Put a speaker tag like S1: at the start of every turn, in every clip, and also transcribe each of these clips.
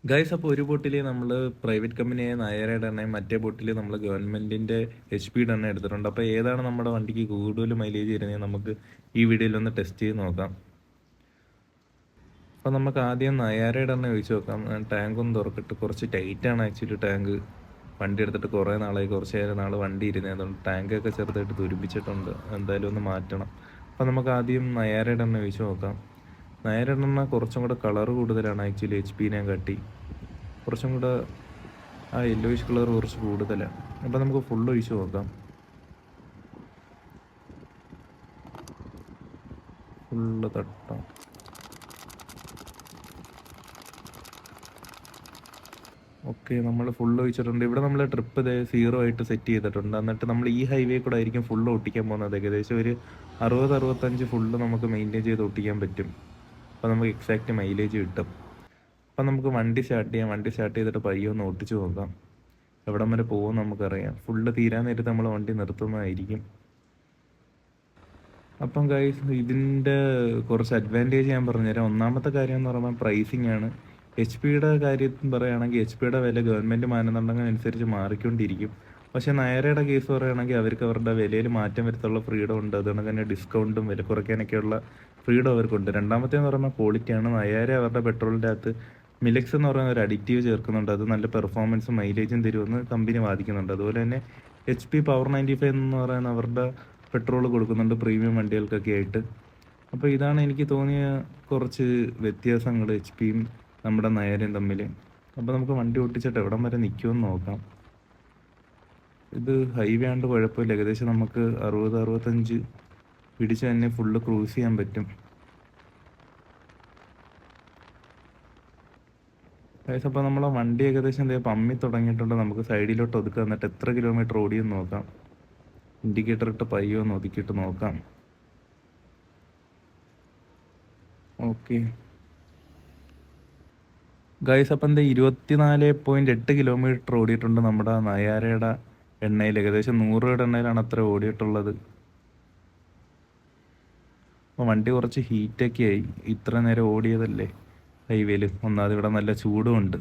S1: Guys, അപ്പോൾ ഒരു ബോട്ടിൽ നമ്മൾ പ്രൈവറ്റ് കമ്പനിയായ നായരയുടെ എണ്ണയും മറ്റേ ബോട്ടിൽ നമ്മൾ ഗവൺമെൻറ്റിൻ്റെ HP എണ്ണ എടുത്തിട്ടുണ്ട്. അപ്പോൾ ഏതാണ് നമ്മുടെ വണ്ടിക്ക് കൂടുതൽ മൈലേജ് തരുന്നത് നമുക്ക് ഈ വീഡിയോയിൽ ഒന്ന് ടെസ്റ്റ് ചെയ്ത് നോക്കാം. അപ്പോൾ നമുക്ക് ആദ്യം നായരയുടെ എണ്ണ ഒഴിച്ച് നോക്കാം. ടാങ്ക് ഒന്ന് തുറക്കിട്ട്, കുറച്ച് ടൈറ്റാണ് ആക്ച്വലി ടാങ്ക്. വണ്ടി എടുത്തിട്ട് കുറേ നാളായി, കുറച്ച് നാൾ വണ്ടി ഇരുന്നതുകൊണ്ട് ടാങ്കൊക്കെ ചെറുതായിട്ട് തുരുമ്പിച്ചിട്ടുണ്ട്. എന്തായാലും ഒന്ന് മാറ്റണം. അപ്പോൾ നമുക്ക് ആദ്യം നായരയുടെ എണ്ണ ഒഴിച്ച് നോക്കാം. നായരയുടെ എണ്ണ കുറച്ചും കൂടെ കളർ കൂടുതലാണ് ആക്ച്വലി HP-നെ കാട്ടി. കുറച്ചും കൂടെ ആ യെല്ലോയിഷ് കളർ കുറച്ച് കൂടുതലാണ്. അപ്പം നമുക്ക് ഫുള്ള് ഒഴിച്ച് നോക്കാം. ഫുള്ള് തട്ടാം. ഓക്കെ, നമ്മൾ ഫുള്ള് ഒഴിച്ചിട്ടുണ്ട്. ഇവിടെ നമ്മൾ ട്രിപ്പ് 0 ആയിട്ട് സെറ്റ് ചെയ്തിട്ടുണ്ട്. എന്നിട്ട് നമ്മൾ ഈ ഹൈവേ കൂടെ ആയിരിക്കും ഫുള്ള് ഒട്ടിക്കാൻ പോകുന്നത്. ഏകദേശം ഒരു 60-65 ഫുള്ള് നമുക്ക് മെയിൻറ്റെയിൻ ചെയ്ത് ഒട്ടിക്കാൻ പറ്റും. അപ്പോൾ നമുക്ക് എക്സാക്റ്റ് മൈലേജ് കിട്ടും. അപ്പം നമുക്ക് വണ്ടി സ്റ്റാർട്ട് ചെയ്യാം. വണ്ടി സ്റ്റാർട്ട് ചെയ്തിട്ട് പയ്യെ ഒന്ന് ഓട്ടിച്ച് നോക്കാം. എവിടം വരെ പോകുമെന്ന് നമുക്കറിയാം. ഫുള്ള് തീരാൻ നേരത്ത് നമ്മൾ വണ്ടി നിർത്തുന്നതായിരിക്കും. അപ്പം ഗൈസ്, ഇതിൻ്റെ കുറച്ച് അഡ്വാൻറ്റേജ് ഞാൻ പറഞ്ഞുതരാം. ഒന്നാമത്തെ കാര്യം എന്ന് പറയുമ്പോൾ പ്രൈസിങ് ആണ്. HP-യുടെ കാര്യം പറയുകയാണെങ്കിൽ HP-യുടെ വില ഗവൺമെൻറ് മാനദണ്ഡങ്ങൾ അനുസരിച്ച് മാറിക്കൊണ്ടിരിക്കും. പക്ഷേ നായരയുടെ കേസ് പറയുകയാണെങ്കിൽ അവർക്ക് അവരുടെ വിലയിൽ മാറ്റം വരുത്തുള്ള ഫ്രീഡം ഉണ്ട്. അതുകൊണ്ട് തന്നെ ഡിസ്കൗണ്ടും വില കുറയ്ക്കാനൊക്കെയുള്ള ഫ്രീഡം അവർക്കുണ്ട്. രണ്ടാമത്തേന്ന് പറയുമ്പോൾ ക്വാളിറ്റിയാണ്. നായര അവരുടെ പെട്രോളിൻ്റെ അകത്ത് മിലക്സ് എന്ന് പറയുന്ന ഒരു അഡിക്റ്റീവ് ചേർക്കുന്നുണ്ട്. അത് നല്ല പെർഫോമൻസും മൈലേജും തരുമെന്ന് കമ്പനി വാദിക്കുന്നുണ്ട്. അതുപോലെ തന്നെ HP പവർ 95 എന്ന് പറയുന്ന അവരുടെ പെട്രോൾ കൊടുക്കുന്നുണ്ട് പ്രീമിയം വണ്ടികൾക്കൊക്കെ ആയിട്ട്. അപ്പോൾ ഇതാണ് എനിക്ക് തോന്നിയ കുറച്ച് വ്യത്യാസങ്ങൾ HP-യും നമ്മുടെ നായരയും തമ്മിൽ. അപ്പോൾ നമുക്ക് വണ്ടി ഓട്ടിച്ചിട്ട് എവിടം വരെ നിൽക്കുമെന്ന് നോക്കാം. ഇത് ഹൈവേ ആണ്ട് കുഴപ്പമില്ല. ഏകദേശം നമുക്ക് 60-65 പിടിച്ച് തന്നെ ഫുള്ള് ക്രൂസ് ചെയ്യാൻ പറ്റും. അപ്പോൾ നമ്മളെ വണ്ടി ഏകദേശം പമ്മി തുടങ്ങിയിട്ടുണ്ട്. നമുക്ക് സൈഡിലോട്ട് ഒതുക്കുക. എന്നിട്ട് എത്ര കിലോമീറ്റർ ഓടിയെന്ന് നോക്കാം. ഇൻഡിക്കേറ്റർ ഇട്ട് പയ്യോ ഒന്ന് ഒതുക്കിയിട്ട് നോക്കാം. ഓക്കെ ഗൈസ്, അപ്പം 24.8 കിലോമീറ്റർ ഓടിയിട്ടുണ്ട് നമ്മുടെ നയാരയുടെ എണ്ണയിൽ. ഏകദേശം 100 രൂപയുടെ എണ്ണയിലാണ് അത്ര ഓടിയിട്ടുള്ളത്. അപ്പോൾ വണ്ടി കുറച്ച് ഹീറ്റൊക്കെ ആയി. ഇത്ര നേരം ഓടിയതല്ലേ ഹൈവേയിൽ. ഒന്നാമത് ഇവിടെ നല്ല ചൂടുമുണ്ട്.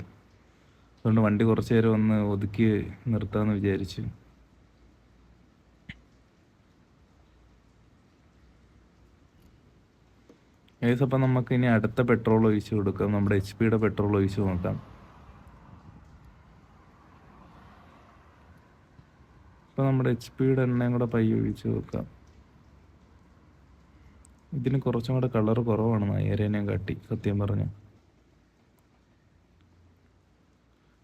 S1: അതുകൊണ്ട് വണ്ടി കുറച്ച് നേരം ഒന്ന് ഒതുക്കി നിർത്താമെന്ന് വിചാരിച്ചു. ഗൈസ്, അപ്പം നമുക്ക് ഇനി അടുത്ത പെട്രോൾ ഒഴിച്ച് കൊടുക്കാം. നമ്മുടെ HP-യുടെ പെട്രോൾ ഒഴിച്ച് നോക്കാം. അപ്പോൾ നമ്മുടെ HP-യുടെ എണ്ണയും കൂടെ പയ്യെ ഒഴിച്ച് നോക്കാം. ഇതിന് കുറച്ചും കൂടെ കളർ കുറവാണ് നായരേനെയും കാട്ടി സത്യം പറഞ്ഞു.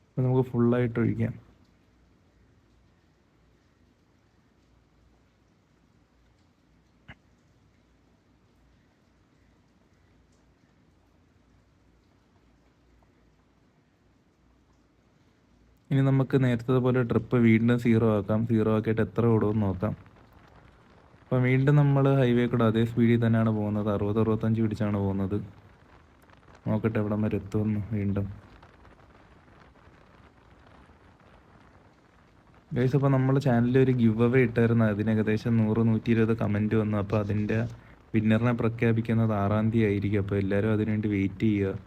S1: അപ്പോൾ നമുക്ക് ഫുള്ളായിട്ട് ഒഴിക്കാം. ഇനി നമുക്ക് നേരത്തെ പോലെ ട്രിപ്പ് വീണ്ടും 0 ആക്കാം. 0 ആക്കിയിട്ട് എത്ര ഓടുമെന്ന് നോക്കാം. അപ്പോൾ വീണ്ടും നമ്മൾ ഹൈവേ കൂടെ അതേ സ്പീഡിൽ തന്നെയാണ് പോകുന്നത്. 60-65 പിടിച്ചാണ് പോകുന്നത്. നോക്കട്ടെ എവിടം വരെ എത്തുമെന്ന്. വീണ്ടും ഗൈസ്, അപ്പോൾ നമ്മൾ ചാനലിൽ ഒരു ഗിവ് അവേ ഇട്ടായിരുന്നു. അതിന് ഏകദേശം 100-120 കമൻറ്റ് വന്നു. അപ്പോൾ അതിൻ്റെ വിന്നറിനെ പ്രഖ്യാപിക്കുന്നത് 6-ാം തീയതി ആയിരിക്കും. അപ്പോൾ എല്ലാവരും അതിനുവേണ്ടി വെയിറ്റ് ചെയ്യുക.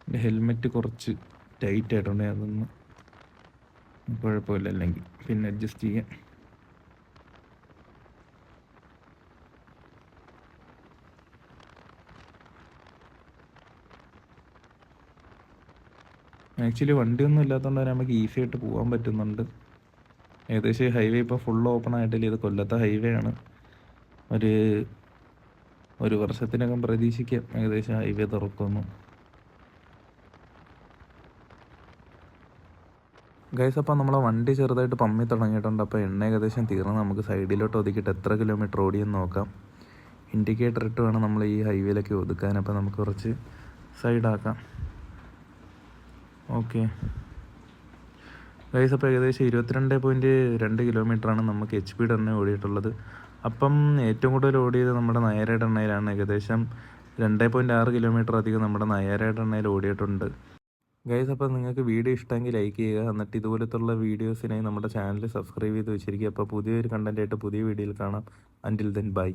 S1: എൻ്റെ ഹെൽമെറ്റ് കുറച്ച് ടൈറ്റ് ആയിട്ടുണ്ട്. അതൊന്ന് കുഴപ്പമില്ല, അല്ലെങ്കിൽ പിന്നെ അഡ്ജസ്റ്റ് ചെയ്യാം. ആക്ച്വലി വണ്ടിയൊന്നും ഇല്ലാത്തതുകൊണ്ട് തന്നെ നമുക്ക് ഈസി ആയിട്ട് പോകാൻ പറ്റുന്നുണ്ട്. ഏകദേശം ഈ ഹൈവേ ഇപ്പോൾ ഫുൾ ഓപ്പൺ ആയിട്ടില്ല. ഇത് കൊല്ലത്തെ ഹൈവേ ആണ്. ഒരു വർഷത്തിനകം പ്രതീക്ഷിക്കാം ഏകദേശം ഹൈവേ തുറക്കുന്നു. ഗൈസ്, അപ്പോൾ നമ്മളെ വണ്ടി ചെറുതായിട്ട് പമ്മി തുടങ്ങിയിട്ടുണ്ട്. അപ്പോൾ എണ്ണ ഏകദേശം തീർന്ന് നമുക്ക് സൈഡിലോട്ട് ഒതുക്കിയിട്ട് എത്ര കിലോമീറ്റർ ഓടിയെന്ന് നോക്കാം. ഇൻഡിക്കേറ്റർ ഇട്ട് വേണം നമ്മൾ ഈ ഹൈവേയിലൊക്കെ ഒതുക്കാൻ. അപ്പോൾ നമുക്ക് കുറച്ച് സൈഡാക്കാം. ഓക്കെ ഗൈസ്, അപ്പോൾ ഏകദേശം 22.2 കിലോമീറ്ററാണ് നമുക്ക് HP-യുടെ എണ്ണ ഓടിയിട്ടുള്ളത്. അപ്പം ഏറ്റവും കൂടുതൽ ഓടിയത് നമ്മുടെ നായരയുടെ എണ്ണയിലാണ്. ഏകദേശം 2.6 കിലോമീറ്റർ അധികം നമ്മുടെ നായരയുടെ എണ്ണയിൽ ഓടിയിട്ടുണ്ട്. ഗൈസ്, അപ്പോൾ നിങ്ങൾക്ക് വീഡിയോ ഇഷ്ടമെങ്കിൽ ലൈക്ക് ചെയ്യുക. എന്നിട്ട് ഇതുപോലത്തുള്ള വീഡിയോസിനായി നമ്മുടെ ചാനൽ സബ്സ്ക്രൈബ് ചെയ്ത് വെച്ചിരിക്കുക. അപ്പോൾ പുതിയൊരു കണ്ടൻറ്റായിട്ട് പുതിയ വീഡിയോയിൽ കാണാം. അൻറ്റിൽ ദെൻ ബൈ.